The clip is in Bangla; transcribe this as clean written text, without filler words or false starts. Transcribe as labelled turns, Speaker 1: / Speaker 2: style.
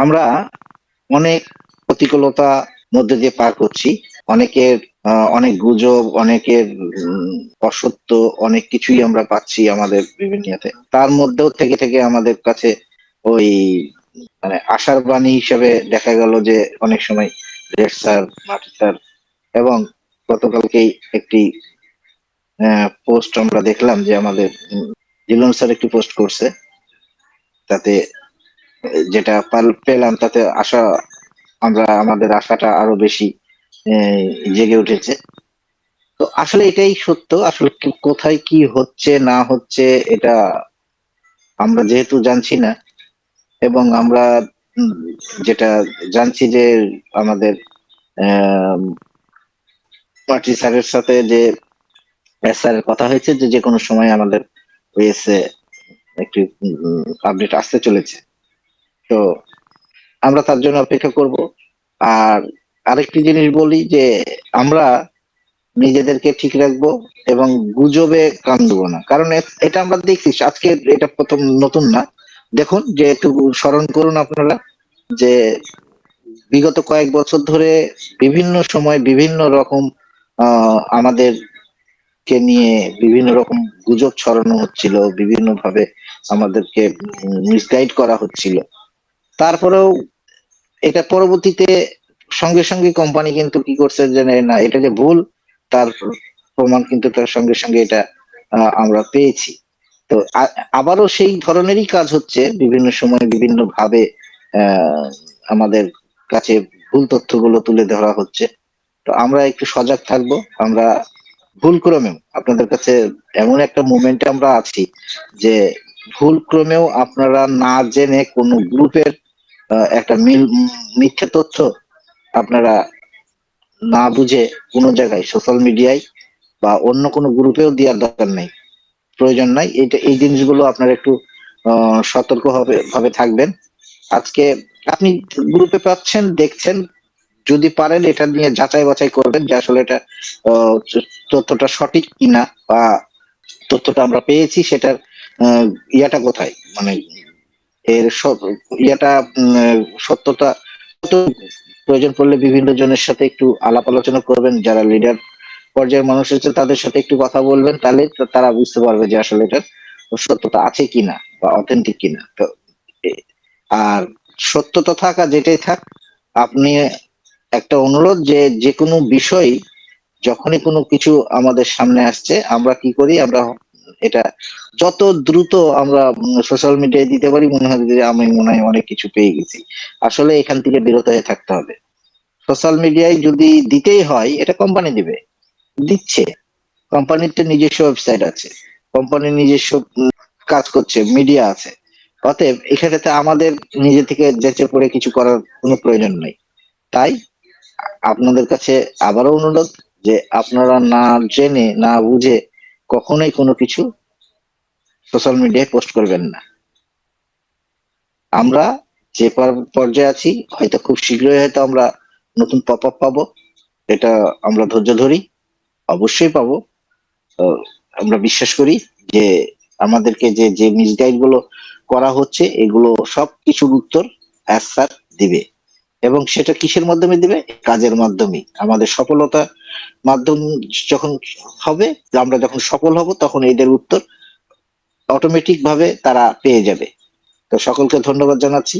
Speaker 1: আমরা অনেক প্রতিকূলতা মধ্যে দিয়ে পার করছি। অনেকের অনেক গুজব, অনেকের অসত্য, অনেক কিছুই আমরা পাচ্ছি আমাদের বিভিন্ন ইয়াতে। তার মধ্যেও থেকে থেকে আমাদের কাছে ওই মানে আশার বাণী হিসেবে দেখা গেল যে অনেক সময় রেড স্যার, মাটি স্যার এবং গতকালকেই একটি পোস্ট আমরা দেখলাম যে আমাদের জিলন স্যার একটি পোস্ট করছে, তাতে যেটা পেলাম তাতে আশা, আমরা আমাদের আশাটা আরো বেশি আহ, জেগে উঠেছে। তো আসলে এটাই সত্য, আসলে কোথায় কি হচ্ছে না হচ্ছে এটা আমরা যেহেতু জানছি না, এবং আমরা উম, যেটা জানছি যে আমাদের আহ পার্টি স্যারের সাথে যে স্যারের কথা হয়েছে যে যে কোনো সময় আমাদের ওএসএ একটি আপডেট আসতে চলেছে। তো আমরা তার জন্য অপেক্ষা করব। আর আরেকটি জিনিস বলি যে আমরা নিজেদেরকে ঠিক রাখবো এবং গুজবে কান দেবো না, কারণ এটা আমরা দেখছি আজকে, এটা প্রথম নতুন না। দেখুন যে একটু স্মরণ করুন আপনারা যে বিগত কয়েক বছর ধরে বিভিন্ন সময় বিভিন্ন রকম আমাদেরকে নিয়ে বিভিন্ন রকম গুজব ছড়ানো হচ্ছিল, বিভিন্ন ভাবে আমাদেরকে মিসগাইড করা হচ্ছিল। তারপরেও এটা পরবর্তীতে সঙ্গে সঙ্গে কোম্পানি কিন্তু কি করছে যে না, এটা যে ভুল তার প্রমাণ কিন্তু তার সঙ্গে সঙ্গে এটা আমরা পেয়েছি। তো আবারও সেই ধরনেরই কাজ হচ্ছে বিভিন্ন সময় বিভিন্ন ভাবে আহ, আমাদের কাছে ভুল তথ্যগুলো তুলে ধরা হচ্ছে। তো আমরা একটু সজাগ থাকবো। আমরা ভুল ক্রমেও আপনাদের কাছে এমন একটা মোমেন্টে আমরা আছি যে ভুল ক্রমেও আপনারা না জেনে কোনো গ্রুপের একটা মিথ্যা তথ্য আপনারা না বুঝে কোনো জায়গায় সোশ্যাল মিডিয়ায় বা অন্য কোনো গ্রুপেও দেওয়ার দরকার নাই, প্রয়োজন নাই। এটা এই জিনিসগুলো আপনারা একটু সতর্ক ভাবে থাকবেন। আজকে আপনি গ্রুপে পাচ্ছেন, দেখছেন, যদি পারেন এটা নিয়ে যাচাই বাছাই করবেন যে আসলে এটা তথ্যটা সঠিক কিনা, বা তথ্যটা আমরা পেয়েছি সেটার আহ, ইয়াটা কোথায়, মানে এর ইয়াটা সত্যতা কত। প্রয়োজন পড়লে বিভিন্ন জনের সাথে একটু আলাপ আলোচনা করবেন, যারা লিডার পর্যায়ের মানুষ আছে তাদের সাথে একটু কথা বলবেন, তাহলে তো তারা বুঝতে পারবে যে আসলে এটার সত্যতা আছে কিনা বা অথেন্টিক কিনা। তো আর সত্যতা থাকা যেটাই থাক, আপনি একটা অনুরোধ যে যে কোনো বিষয় যখনই কোনো কিছু আমাদের সামনে আসছে আমরা কি করি, আমরা এটা যত দ্রুত আমরা সোশ্যাল মিডিয়ায় দিতে পারি, মনে হয় যে আমি মনে হয় অনেক কিছু পেয়ে গেছি। আসলে এখান থেকে বিরত হয়ে থাকতে হবে। সোশ্যাল মিডিয়ায় যদি দিতেই হয়, এটা কোম্পানি দিবে, দিচ্ছে। কোম্পানির তো নিজস্ব ওয়েবসাইট আছে, কোম্পানির নিজস্ব কাজ করছে, মিডিয়া আছে। অতএব এখানে আমাদের নিজে থেকে যেচে পড়ে কিছু করার কোনো প্রয়োজন নেই। তাই আপনাদের কাছে আবারও অনুরোধ যে আপনারা না জেনে না বুঝে কখনোই কোনো কিছু সোশ্যাল মিডিয়ায় পোস্ট করবেন না। আমরা যে পর্যায়ে আছি, হয়তো খুব শীঘ্রই হয়তো আমরা নতুন পপ আপ পাবো, এটা আমরা ধৈর্য ধরি, অবশ্যই পাবো। আহ, আমরা বিশ্বাস করি যে আমাদেরকে যে যে মিসগাইড গুলো করা হচ্ছে এগুলো সব কিছুর উত্তর অ্যাজ স্যার দিবে। এবং সেটা কিসের মাধ্যমে দিবে? কাজের মাধ্যমে। আমাদের সফলতা মাধ্যম যখন হবে, আমরা যখন সফল হব, তখন এদের উত্তর অটোমেটিক ভাবে তারা পেয়ে যাবে। তো সকলকে ধন্যবাদ জানাচ্ছি।